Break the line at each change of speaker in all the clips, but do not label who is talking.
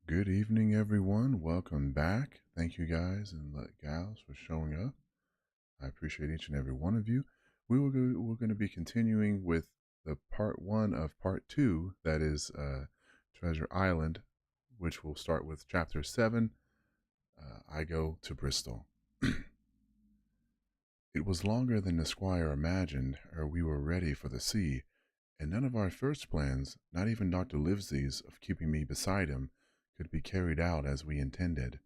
Good evening, everyone. Welcome back. Thank you guys and gals for showing up. I appreciate each and every one of you. We're going to be continuing with the part one of part two, that is Treasure Island, which will start with chapter 7. I go to Bristol. It was longer than the squire imagined, ere we were ready for the sea, and none of our first plans, not even Dr. Livesey's of keeping me beside him, could be carried out as we intended.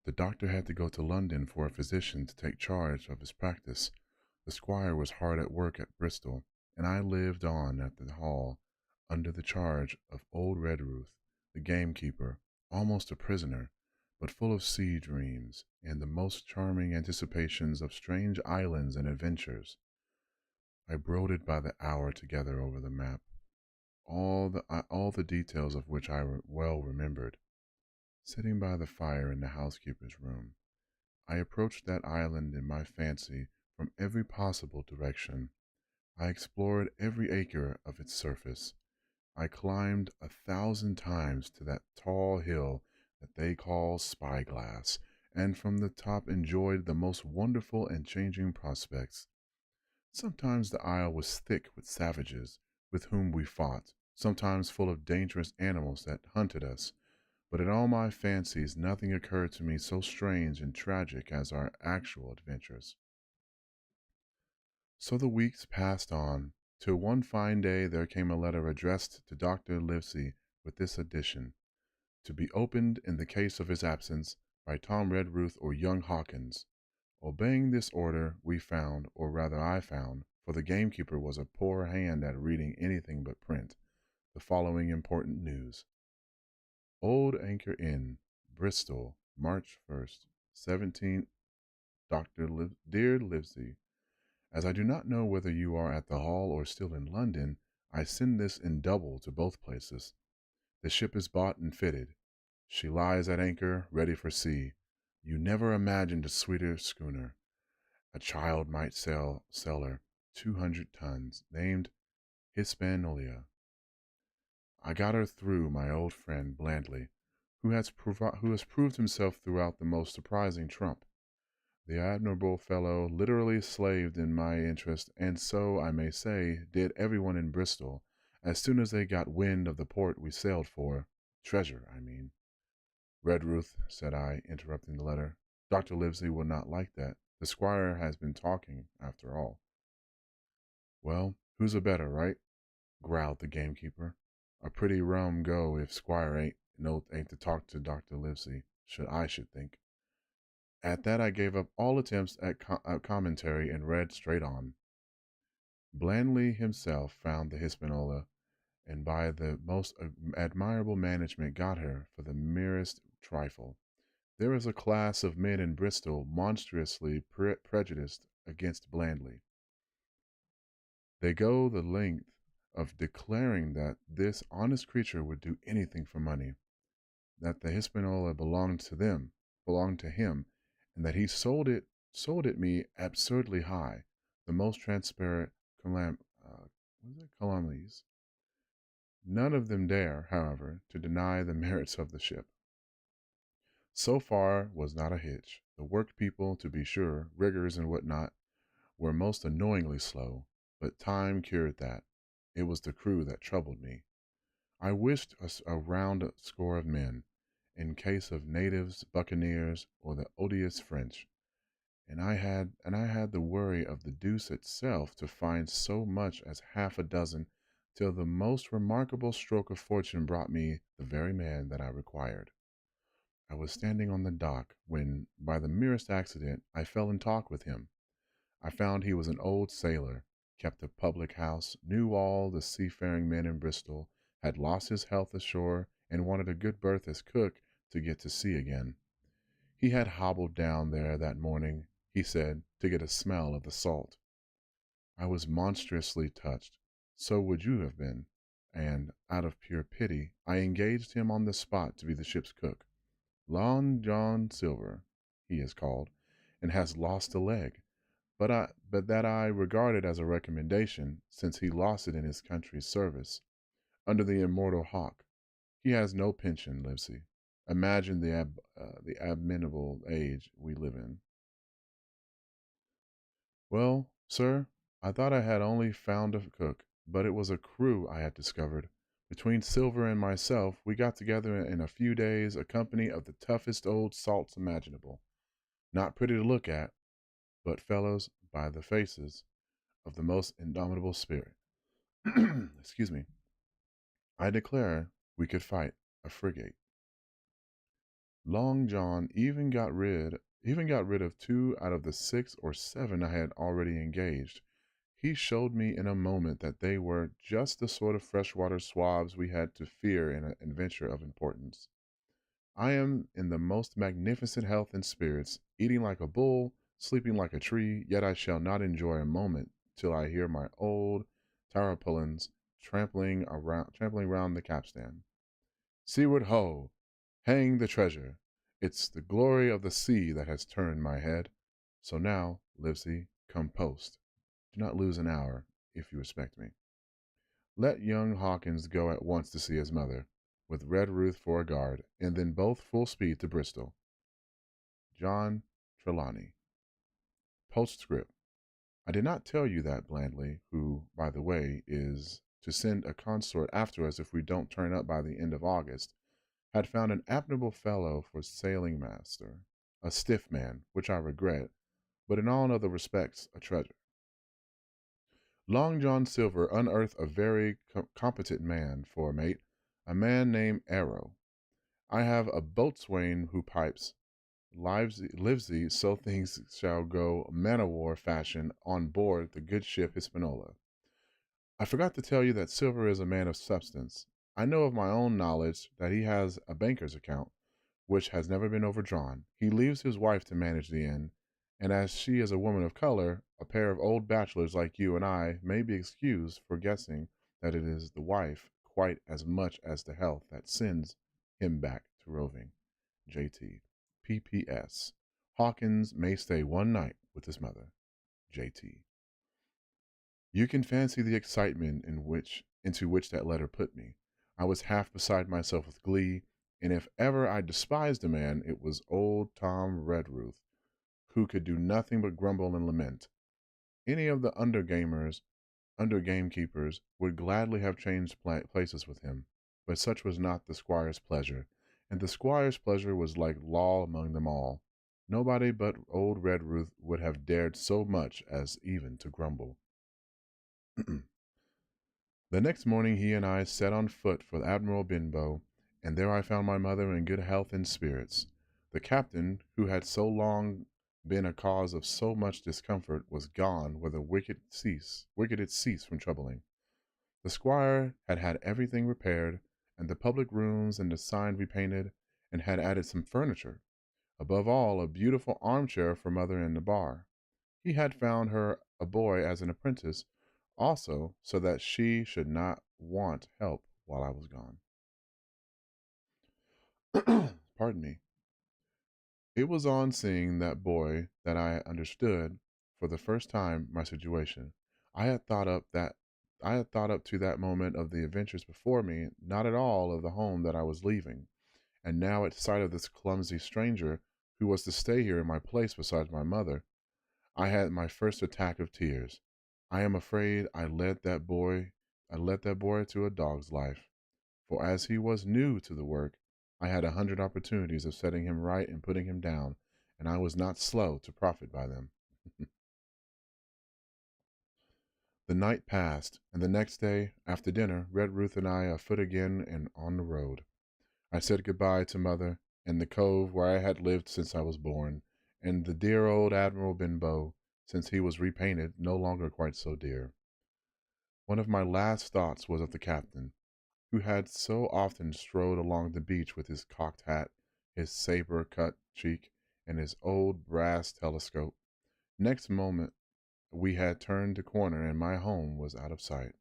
The doctor had to go to London for a physician to take charge of his practice. The squire was hard at work at Bristol, and I lived on at the Hall, under the charge of old Redruth, the gamekeeper, almost a prisoner, but full of sea dreams and the most charming anticipations of strange islands and adventures. I brooded by the hour together over the map, all the details of which I well remembered. Sitting by the fire in the housekeeper's room, I approached that island in my fancy from every possible direction. I explored every acre of its surface. I climbed 1,000 times to that tall hill that they call Spyglass, and from the top enjoyed the most wonderful and changing prospects. Sometimes the isle was thick with savages, with whom we fought, sometimes full of dangerous animals that hunted us, but in all my fancies nothing occurred to me so strange and tragic as our actual adventures. So the weeks passed on, till one fine day there came a letter addressed to Dr. Livesey with this addition: to be opened in the case of his absence by Tom Redruth or young Hawkins. Obeying this order, we found, or rather I found, for the gamekeeper was a poor hand at reading anything but print, the following important news. Old Anchor Inn, Bristol, March 1st, 17. Dear Livesey, as I do not know whether you are at the Hall or still in London, I send this in double to both places. The ship is bought and fitted. She lies at anchor, ready for sea. You never imagined a sweeter schooner. A child might sail her 200 tons, named Hispaniola. I got her through my old friend Blandly, who has proved himself throughout the most surprising trump. The admirable fellow literally slaved in my interest, and so, I may say, did everyone in Bristol, as soon as they got wind of the port we sailed for. Treasure, I mean. Redruth, said I, interrupting the letter. Dr. Livesey will not like that. The squire has been talking, after all. Well, who's a better, right? Growled the gamekeeper. A pretty rum go if squire ain't to talk to Dr. Livesey, should think. At that I gave up all attempts at commentary and read straight on. Blandly himself found the Hispaniola, and by the most admirable management got her for the merest trifle. There is a class of men in Bristol monstrously prejudiced against Blandly. They go the length of declaring that this honest creature would do anything for money. that the Hispaniola belonged to him, and that he sold it me absurdly high, the most transparent what is it? Calumnies. None of them dare, however, to deny the merits of the ship. So far was not a hitch. The work people, to be sure, riggers and what not, were most annoyingly slow, but time cured that. It was the crew that troubled me. I wished a round score of men, in case of natives, buccaneers, or the odious French, and I had the worry of the deuce itself to find so much as half a dozen, till the most remarkable stroke of fortune brought me the very man that I required. I was standing on the dock when, by the merest accident, I fell in talk with him. I found he was an old sailor, kept a public house, knew all the seafaring men in Bristol, had lost his health ashore, and wanted a good berth as cook to get to sea again. He had hobbled down there that morning, he said, to get a smell of the salt. I was monstrously touched. So would you have been, and, out of pure pity, I engaged him on the spot to be the ship's cook. Long John Silver, he is called, and has lost a leg, but that I regard it as a recommendation, since he lost it in his country's service, under the immortal Hawk. He has no pension, Livesey. Imagine the abominable age we live in. Well, sir, I thought I had only found a cook, but it was a crew I had discovered. Between Silver and myself, we got together in a few days a company of the toughest old salts imaginable. Not pretty to look at, but fellows, by the faces, of the most indomitable spirit. Excuse me. I declare we could fight a frigate. Long John even got rid of 2 out of the 6 or 7 I had already engaged. He showed me in a moment that they were just the sort of freshwater swabs we had to fear in an adventure of importance. I am in the most magnificent health and spirits, eating like a bull, sleeping like a tree, yet I shall not enjoy a moment till I hear my old tarpaulins trampling round the capstan. Seaward ho! Hang the treasure! It's the glory of the sea that has turned my head. So now, Livesey, come post. Do not lose an hour, if you respect me. Let young Hawkins go at once to see his mother, with Red Ruth for a guard, and then both full speed to Bristol. John Trelawney. Postscript. I did not tell you that Blandly, who, by the way, is to send a consort after us if we don't turn up by the end of August, had found an admirable fellow for sailing master, a stiff man, which I regret, but in all other respects a treasure. Long John Silver unearthed a very competent man for a mate, a man named Arrow. I have a boatswain who pipes. Livesey, so things shall go man o' war fashion on board the good ship Hispaniola. I forgot to tell you that Silver is a man of substance. I know of my own knowledge that he has a banker's account, which has never been overdrawn. He leaves his wife to manage the inn, and as she is a woman of color, a pair of old bachelors like you and I may be excused for guessing that it is the wife quite as much as the health that sends him back to roving. J.T. P.P.S. Hawkins may stay one night with his mother. J.T. You can fancy the excitement into which that letter put me. I was half beside myself with glee, and if ever I despised a man, it was old Tom Redruth, who could do nothing but grumble and lament. Any of the under gamekeepers, would gladly have changed places with him, but such was not the squire's pleasure, and the squire's pleasure was like law among them all. Nobody but old Redruth would have dared so much as even to grumble. The next morning he and I set on foot for Admiral Benbow, and there I found my mother in good health and spirits. The captain, who had so long been a cause of so much discomfort, was gone where the wicked had ceased from troubling. The squire had had everything repaired, and the public rooms and the sign repainted, and had added some furniture. Above all, a beautiful armchair for mother in the bar. He had found her a boy as an apprentice, also, so that she should not want help while I was gone. guard me. It was on seeing that boy that I understood for the first time my situation. I had thought up that I had thought up to that moment of the adventures before me, not at all of the home that I was leaving. And now at sight of this clumsy stranger who was to stay here in my place besides my mother, I had my first attack of tears. I am afraid I led that boy to a dog's life. For as he was new to the work, I had 100 opportunities of setting him right and putting him down, and I was not slow to profit by them. The night passed, and the next day, after dinner, Red Ruth and I afoot again and on the road. I said goodbye to mother and the cove where I had lived since I was born, and the dear old Admiral Benbow, since he was repainted, no longer quite so dear. One of my last thoughts was of the captain, who had so often strode along the beach with his cocked hat, his saber-cut cheek, and his old brass telescope. Next moment we had turned the corner and my home was out of sight.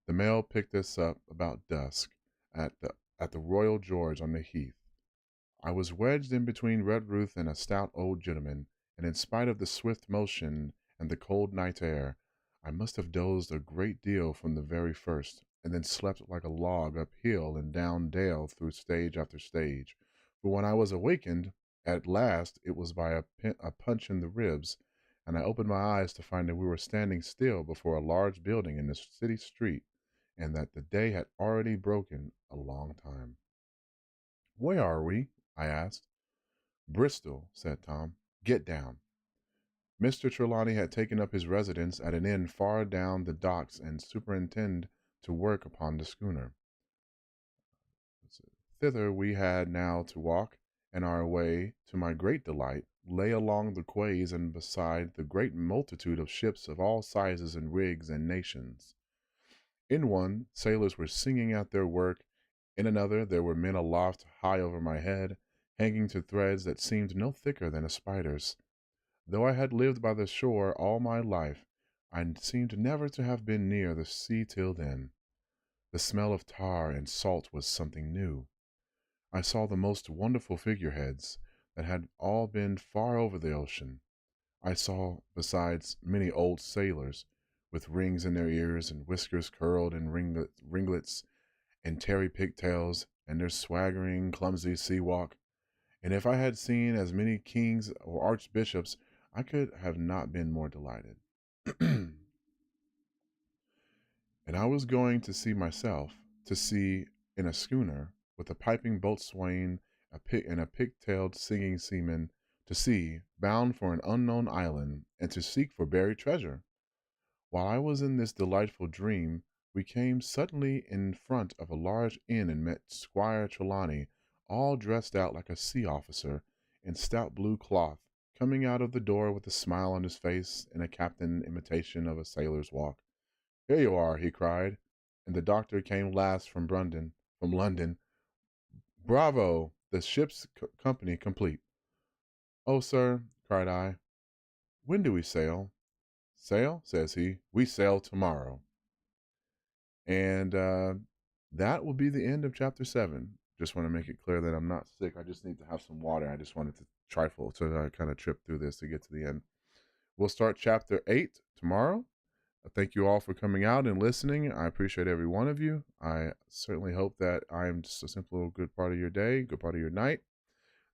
The mail picked us up about dusk at the Royal George on the Heath. I was wedged in between Red Ruth and a stout old gentleman, and in spite of the swift motion and the cold night air, I must have dozed a great deal from the very first, and then slept like a log up hill and down dale through stage after stage. But when I was awakened, at last it was by a punch in the ribs, and I opened my eyes to find that we were standing still before a large building in the city street, and that the day had already broken a long time. "Where are we?" I asked. "Bristol," said Tom. "Get down." Mr. Trelawney had taken up his residence at an inn far down the docks and superintended to work upon the schooner. Thither we had now to walk, and our way, to my great delight, lay along the quays and beside the great multitude of ships of all sizes and rigs and nations. In one, sailors were singing at their work; in another, there were men aloft high over my head, hanging to threads that seemed no thicker than a spider's. Though I had lived by the shore all my life, I seemed never to have been near the sea till then. The smell of tar and salt was something new. I saw the most wonderful figureheads that had all been far over the ocean. I saw, besides, many old sailors, with rings in their ears and whiskers curled in ringlets and tarry pigtails, and their swaggering, clumsy sea walk. And if I had seen as many kings or archbishops, I could have not been more delighted. And I was going to see myself, to see in a schooner, with a piping boatswain and a pig-tailed singing seaman, to sea, bound for an unknown island, and to seek for buried treasure. While I was in this delightful dream, we came suddenly in front of a large inn and met Squire Trelawney, all dressed out like a sea officer, in stout blue cloth, coming out of the door with a smile on his face and a captain imitation of a sailor's walk. "Here you are," he cried, and the doctor came last from London. "Bravo! The ship's company complete." "Oh, sir," cried I, "when do we sail?" "Sail?" says he. "We sail tomorrow." And that will be the end of chapter 7. Just want to make it clear that I'm not sick. I just need to have some water. I just wanted to trifle, so I kind of trip through this to get to the end. We'll start chapter 8 tomorrow. Thank you all for coming out and listening. I appreciate every one of you. I certainly hope that I am just a simple good part of your day, good part of your night.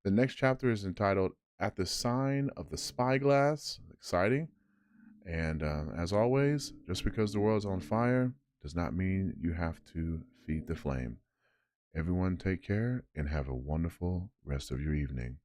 The next chapter is entitled At the Sign of the Spyglass. Exciting. And as always, just because the world's on fire does not mean you have to feed the flame. Everyone take care and have a wonderful rest of your evening.